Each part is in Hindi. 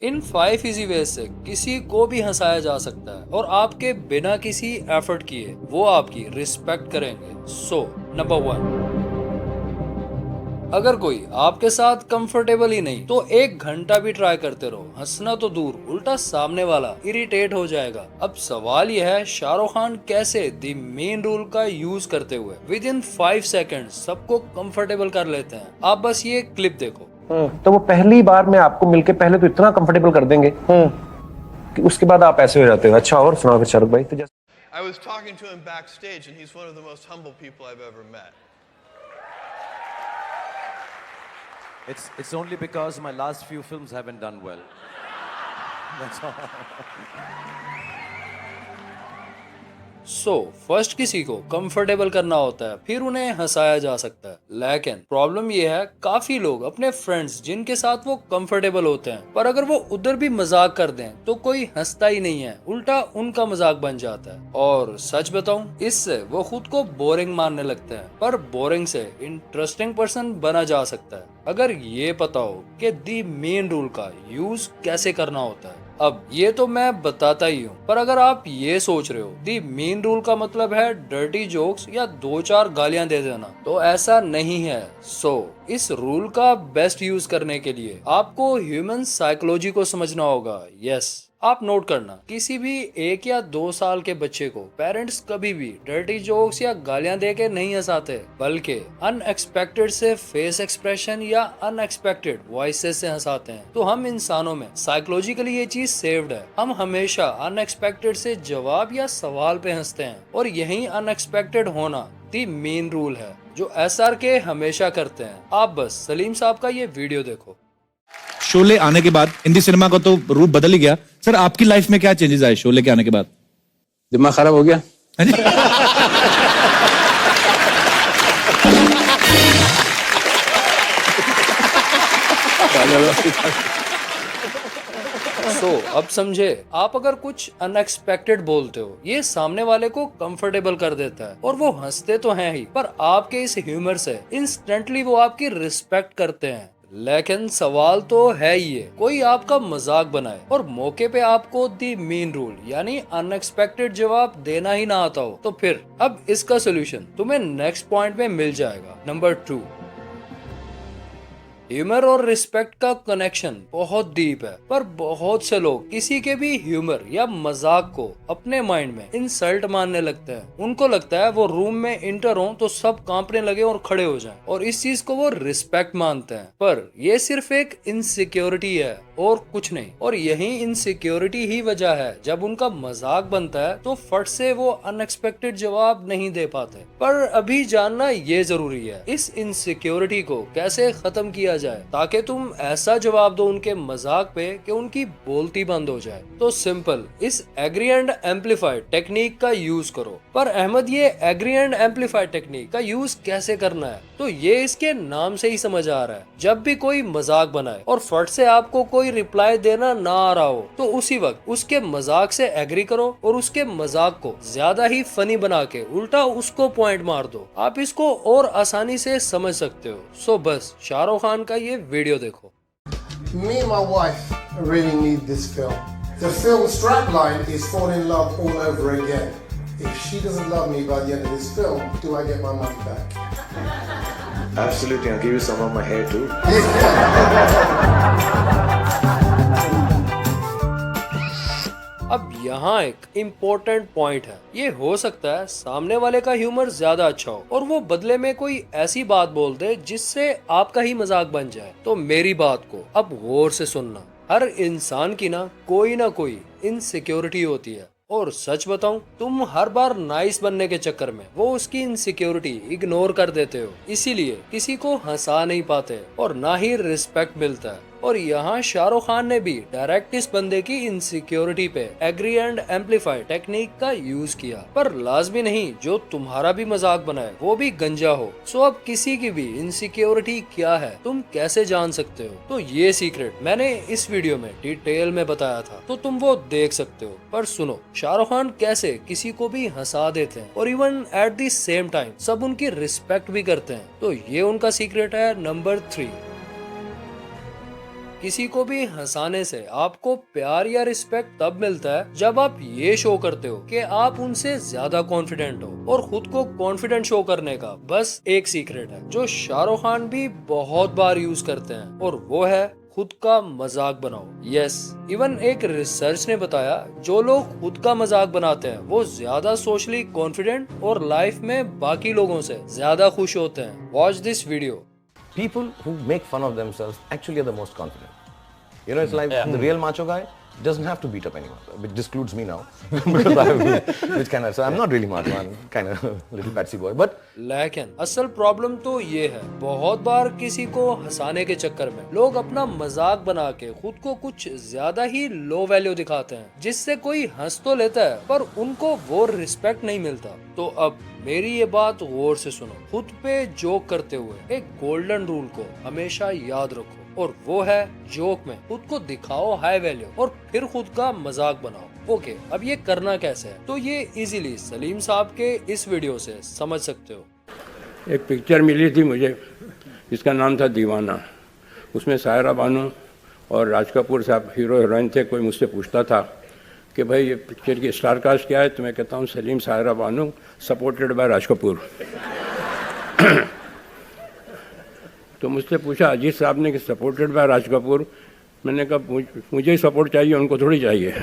इन 5 इजी वेज से किसी को भी हंसाया जा सकता है और आपके बिना किसी एफर्ट किए वो आपकी रिस्पेक्ट करेंगे। सो नंबर 1, अगर कोई आपके साथ कंफर्टेबल ही नहीं तो 1 घंटा भी ट्राई करते रहो, हंसना तो दूर उल्टा सामने वाला इरिटेट हो जाएगा। अब सवाल यह है, शाहरुख खान कैसे द मेन रूल का यूज करते हुए विद इन 5 सेकेंड सबको कंफर्टेबल कर लेते हैं। आप बस ये क्लिप देखो। तो वो पहली बार में आपको मिलके पहले तो इतना कंफर्टेबल कर देंगे कि उसके बाद आप ऐसे हो जाते हो। अच्छा, और सुनाओ फिर शाहरुख भाई। तो I was talking to him backstage, and he's one of the most humble people I've ever met. It's only because my last few films haven't done well. That's all. First किसी को कंफर्टेबल करना होता है, फिर उन्हें हंसाया जा सकता है। लेकिन प्रॉब्लम यह है, काफी लोग अपने फ्रेंड्स जिनके साथ वो कंफर्टेबल होते हैं, पर अगर वो उधर भी मजाक कर दें तो कोई हंसता ही नहीं है, उल्टा उनका मजाक बन जाता है। और सच बताऊं, इससे वो खुद को बोरिंग मानने लगते हैं, पर बोरिंग से इंटरेस्टिंग पर्सन बना जा सकता है अगर ये पता हो कि दी मेन रूल का यूज कैसे करना होता है। अब ये तो मैं बताता ही हूँ, पर अगर आप ये सोच रहे हो दी मेन रूल का मतलब है डर्टी जोक्स या 2-4 गालियां दे देना, तो ऐसा नहीं है। इस रूल का बेस्ट यूज करने के लिए आपको ह्यूमन साइकोलॉजी को समझना होगा। यस, आप नोट करना, किसी भी 1 या 2 साल के बच्चे को पेरेंट्स कभी भी डर्टी जोक्स या गालियां दे के नहीं हंसाते, बल्कि अनएक्सपेक्टेड से फेस एक्सप्रेशन या अनएक्सपेक्टेड वॉइसेस से हंसाते हैं। तो हम इंसानों में साइकोलॉजिकली ये चीज सेव्ड है, हम हमेशा अनएक्सपेक्टेड से जवाब या सवाल पे हंसते हैं, और यही अनएक्सपेक्टेड होना दी मेन रूल है जो SRK हमेशा करते हैं। आप बस सलीम साहब का ये वीडियो देखो। शोले आने के बाद हिंदी सिनेमा का तो रूप बदल ही गया। सर, आपकी लाइफ में क्या चेंजेस आए शोले के आने के बाद? दिमाग खराब हो गया। अब समझे, आप अगर कुछ अनएक्सपेक्टेड बोलते हो, ये सामने वाले को कंफर्टेबल कर देता है और वो हंसते तो हैं ही, पर आपके इस ह्यूमर से इंस्टेंटली वो आपकी रिस्पेक्ट करते हैं। लेकिन सवाल तो है ये, कोई आपका मजाक बनाए और मौके पे आपको दी मेन रूल यानी अनएक्सपेक्टेड जवाब देना ही ना आता हो, तो फिर अब इसका सोल्यूशन तुम्हें नेक्स्ट पॉइंट में मिल जाएगा। नंबर 2, ह्यूमर और रिस्पेक्ट का कनेक्शन बहुत डीप है, पर बहुत से लोग किसी के भी ह्यूमर या मजाक को अपने माइंड में इंसल्ट मानने लगते हैं। उनको लगता है वो रूम में इंटर हो तो सब कांपने लगे और खड़े हो जाएं, और इस चीज को वो रिस्पेक्ट मानते हैं। पर ये सिर्फ एक इनसिक्योरिटी है और कुछ नहीं, और यही इनसिक्योरिटी ही वजह है जब उनका मजाक बनता है तो फट से वो अनएक्सपेक्टेड जवाब नहीं दे पाते। पर अभी जानना ये जरूरी है, इस इनसिक्योरिटी को कैसे खत्म किया जाए ताकि तुम ऐसा जवाब दो उनके मजाक पे कि उनकी बोलती बंद हो जाए। तो सिंपल, इस एग्री एंड एम्पलीफाई टेक्निक का यूज करो। पर अहमद, ये एग्री एंड एम्पलीफाई टेक्निक का यूज कैसे करना है? तो ये इसके नाम से ही समझ आ रहा है। जब भी कोई मजाक बनाए और फट से आपको कोई रिप्लाई देना ना आ रहा हो, तो उसी वक्त उसके मजाक से एग्री करो और उसके मजाक को ज्यादा ही फनी बना के उल्टा उसको पॉइंट मार दो। आप इसको और आसानी से समझ सकते हो। बस शाहरुख खान का ये वीडियो देखो। Me and my wife really need this film. The film strapline is fall in love all over again. If she doesn't love me by the end of this film, do I get my money back? Absolutely, I'll give you some of my hair too. अब यहाँ एक इम्पोर्टेंट पॉइंट है, ये हो सकता है सामने वाले का ह्यूमर ज्यादा अच्छा हो और वो बदले में कोई ऐसी बात बोल दे जिससे आपका ही मजाक बन जाए। तो मेरी बात को अब गौर से सुनना, हर इंसान की ना कोई इनसिक्योरिटी होती है, और सच बताऊं, तुम हर बार नाइस बनने के चक्कर में वो उसकी इनसिक्योरिटी इग्नोर कर देते हो, इसीलिए किसी को हंसा नहीं पाते और ना ही रिस्पेक्ट मिलता है। और यहाँ शाहरुख खान ने भी डायरेक्ट इस बंदे की इनसिक्योरिटी पे एग्री एंड एम्पलीफाई टेक्निक का यूज किया। पर लाजमी नहीं जो तुम्हारा भी मजाक बनाए वो भी गंजा हो। अब किसी की भी इनसिक्योरिटी क्या है तुम कैसे जान सकते हो? तो ये सीक्रेट मैंने इस वीडियो में डिटेल में बताया था, तो तुम वो देख सकते हो। पर सुनो, शाहरुख खान कैसे किसी को भी हंसा देते हैं और even at the same time सब उनकी रिस्पेक्ट भी करते हैं। तो ये उनका सीक्रेट है नंबर 3। किसी को भी हंसाने से आपको प्यार या रिस्पेक्ट तब मिलता है जब आप ये शो करते हो कि आप उनसे ज्यादा कॉन्फिडेंट हो। और खुद को कॉन्फिडेंट शो करने का बस एक सीक्रेट है जो शाहरुख खान भी बहुत बार यूज करते हैं, और वो है खुद का मजाक बनाओ। यस, इवन एक रिसर्च ने बताया जो लोग खुद का मजाक बनाते हैं वो ज्यादा सोशली कॉन्फिडेंट और लाइफ में बाकी लोगों से ज्यादा खुश होते हैं। Watch this video. People who make fun of themselves actually are the most confident. You know, it's like the real macho guy doesn't have to beat up anyone, which excludes me now. Because which kind of, so I'm not really macho, I'm kind of little patsy boy. But लेकिन असल प्रॉब्लम तो ये है, बहुत बार किसी को हंसाने के चक्कर में लोग अपना मजाक बना के खुद को कुछ ज्यादा ही लो वैल्यू दिखाते हैं, जिससे कोई हंस तो लेता है पर उनको वो रिस्पेक्ट नहीं मिलता। तो अब मेरी ये बात गौर से सुनो, खुद पे जोक करते हुए एक गोल्डन रूल को हमेशा याद रखो, और वो है जोक में खुद को दिखाओ हाई वैल्यू और फिर खुद का मजाक बनाओ। ओके, अब ये करना कैसे है, तो ये इजीली सलीम साहब के इस वीडियो से समझ सकते हो। एक पिक्चर मिली थी मुझे जिसका नाम था दीवाना। उसमें सायरा बानो और राज कपूर साहब हीरो हीरोइन थे। कोई मुझसे पूछता था कि भाई ये पिक्चर की स्टार कास्ट क्या है, तो मैं कहता हूँ सलीम, सायरा बानो, सपोर्टेड बाय राज कपूर। तो मुझसे पूछा अजीत साहब ने कि सपोर्टेड बाय राज कपूर। मैंने कहा मुझे ही सपोर्ट चाहिए, उनको थोड़ी चाहिए।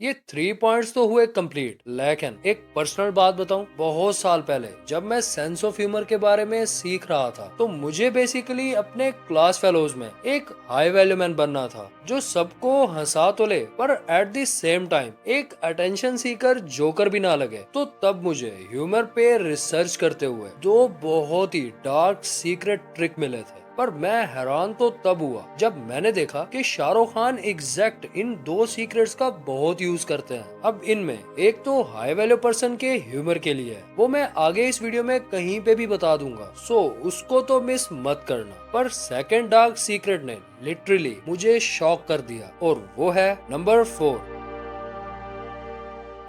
ये 3 पॉइंट्स तो हुए कंप्लीट, लेकिन एक पर्सनल बात बताऊं, बहुत साल पहले जब मैं सेंस ऑफ ह्यूमर के बारे में सीख रहा था तो मुझे बेसिकली अपने क्लास फेलोज में एक हाई वैल्यू मैन बनना था जो सबको हंसा तो ले पर एट द सेम टाइम एक अटेंशन सीकर जोकर भी ना लगे। तो तब मुझे ह्यूमर पे रिसर्च करते हुए 2 बहुत ही डार्क सीक्रेट ट्रिक मिले थे, पर मैं हैरान तो तब हुआ जब मैंने देखा कि शाहरुख खान एग्जैक्ट इन 2 सीक्रेट्स का बहुत यूज करते हैं। अब इनमें एक तो हाई वैल्यू पर्सन के ह्यूमर के लिए है, वो मैं आगे इस वीडियो में कहीं पे भी बता दूंगा, सो उसको तो मिस मत करना। पर सेकंड डार्क सीक्रेट ने लिटरली मुझे शॉक कर दिया, और वो है नंबर 4।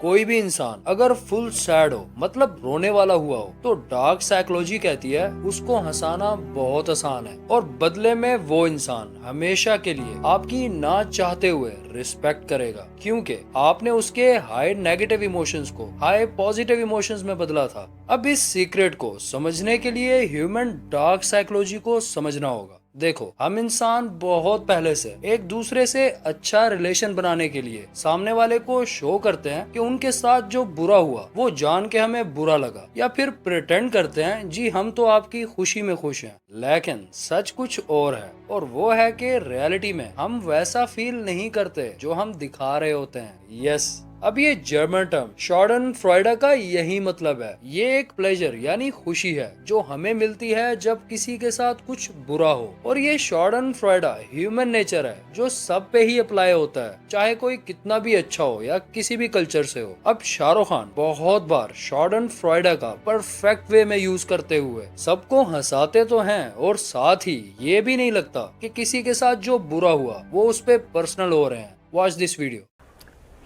कोई भी इंसान अगर फुल सैड हो, मतलब रोने वाला हुआ हो, तो डार्क साइकोलॉजी कहती है उसको हंसाना बहुत आसान है, और बदले में वो इंसान हमेशा के लिए आपकी ना चाहते हुए रिस्पेक्ट करेगा, क्योंकि आपने उसके हाई नेगेटिव इमोशंस को हाई पॉजिटिव इमोशंस में बदला था। अब इस सीक्रेट को समझने के लिए ह्यूमन डार्क साइकोलॉजी को समझना होगा। देखो, हम इंसान बहुत पहले से एक दूसरे से अच्छा रिलेशन बनाने के लिए सामने वाले को शो करते हैं कि उनके साथ जो बुरा हुआ वो जान के हमें बुरा लगा, या फिर प्रिटेंड करते हैं जी हम तो आपकी खुशी में खुश हैं, लेकिन सच कुछ और है, और वो है कि रियलिटी में हम वैसा फील नहीं करते जो हम दिखा रहे होते हैं। यस, अब ये जर्मन टर्म शॉर्डन फ्रॉइडा का यही मतलब है। ये एक प्लेजर यानी खुशी है जो हमें मिलती है जब किसी के साथ कुछ बुरा हो, और ये शॉर्डन फ्रॉइडा ह्यूमन नेचर है जो सब पे ही अप्लाई होता है, चाहे कोई कितना भी अच्छा हो या किसी भी कल्चर से हो। अब शाहरुख खान बहुत बार शॉर्डन फ्रॉइडा का परफेक्ट वे में यूज करते हुए सबको हंसाते तो हैं, और साथ ही ये भी नहीं लगता कि किसी के साथ जो बुरा हुआ वो उस पे पर्सनल हो रहे हैं। Watch this video.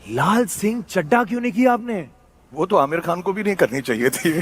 Lal Singh Chaddha क्यों नहीं किया आपने? वो तो आमिर खान को भी नहीं करनी चाहिए थी।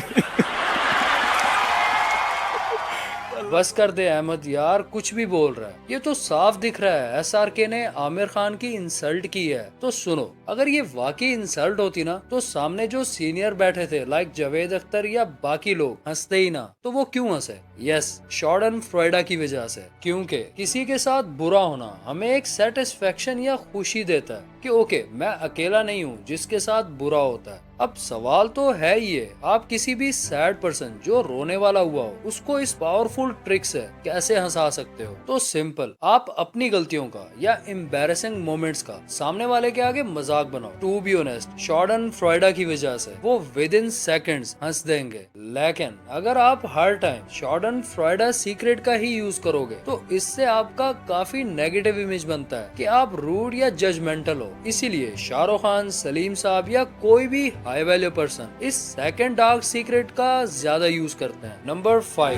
बस कर दे अहमद यार, कुछ भी बोल रहा है। ये तो साफ दिख रहा है SRK ने आमिर खान की इंसल्ट की है। तो सुनो, अगर ये वाकई इंसल्ट होती ना तो सामने जो सीनियर बैठे थे लाइक जावेद अख्तर या बाकी लोग हंसते ही ना, तो वो क्यों हंसे? यस, शॉर्डन फ्रॉइडा की वजह से, क्योंकि किसी के साथ बुरा होना हमें एक सेटिस्फेक्शन या खुशी देता है कि ओके मैं अकेला नहीं हूँ जिसके साथ बुरा होता है। अब सवाल तो है ये, आप किसी भी सैड पर्सन जो रोने वाला हुआ हो उसको इस पावरफुल ट्रिक से कैसे हंसा सकते हो? तो सिंपल, आप अपनी गलतियों का या एम्बैरेसिंग मोमेंट्स का सामने वाले के आगे मजाक बनाओ। टू बी ऑनेस्ट, शॉर्डन फ्रॉइडा की वजह से वो विद इन सेकेंड्स हंस देंगे, लेकिन अगर आप हर टाइम शॉर्डन फ्रॉइडा सीक्रेट का ही यूज करोगे तो इससे आपका काफी नेगेटिव इमेज बनता है कि आप रूड या जजमेंटल हो। इसीलिए शाहरुख खान, सलीम साहब या कोई भी हाई वैल्यू पर्सन इस सेकंड डार्क सीक्रेट का ज्यादा यूज करते हैं। Number 5,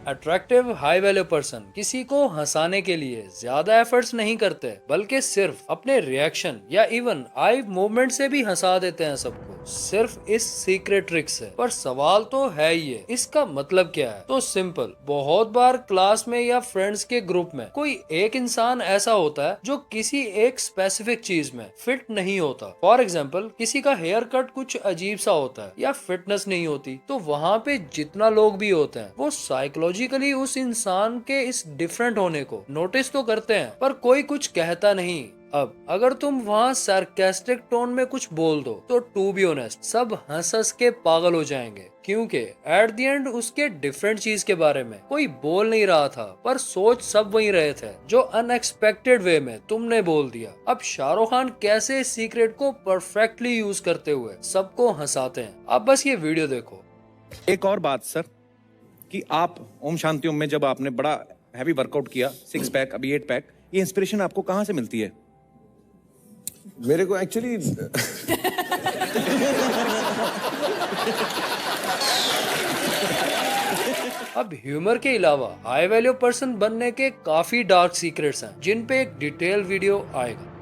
attractive high value person किसी को हंसाने के लिए ज्यादा एफर्ट्स नहीं करते, बल्कि सिर्फ अपने रिएक्शन या इवन आई मूवमेंट से भी हंसा देते हैं सबको, सिर्फ इस सीक्रेट ट्रिक से। पर सवाल तो है ही है, इसका मतलब क्या है? तो सिंपल, बहुत बार क्लास में या फ्रेंड्स के ग्रुप में कोई एक इंसान ऐसा होता है जो किसी एक स्पेसिफिक चीज में फिट नहीं होता। फॉर एग्जाम्पल, किसी का हेयर कट कुछ अजीब सा होता है या फिटनेस नहीं होती, तो वहाँ पे जितना लोग भी होते हैं वो साइकोलॉजिकली उस इंसान के इस डिफरेंट होने को नोटिस तो करते हैं, पर कोई कुछ कहता नहीं। अब अगर तुम वहाँ सार्केस्टिक टोन में कुछ बोल दो तो टू बी ऑनेस्ट सब हंस हंस के पागल हो जाएंगे, क्योंकि एट द एंड उसके डिफरेंट चीज के बारे में कोई बोल नहीं रहा था, पर सोच सब वही रहे थे जो अनएक्सपेक्टेड वे में तुमने बोल दिया। अब शाहरुख खान कैसे इस सीक्रेट को परफेक्टली यूज करते हुए सबको हंसाते हैं, अब बस ये वीडियो देखो। एक और बात सर, कि आप ओम शांति ओम में जब आपने बड़ा हैवी वर्कआउट किया, 6 पैक अभी 8 पैक, ये इंस्पिरेशन आपको कहाँ से मिलती है? मेरे को एक्चुअली अब ह्यूमर के अलावा हाई वैल्यू पर्सन बनने के काफी डार्क सीक्रेट्स हैं, जिन पे एक डिटेल वीडियो आएगा।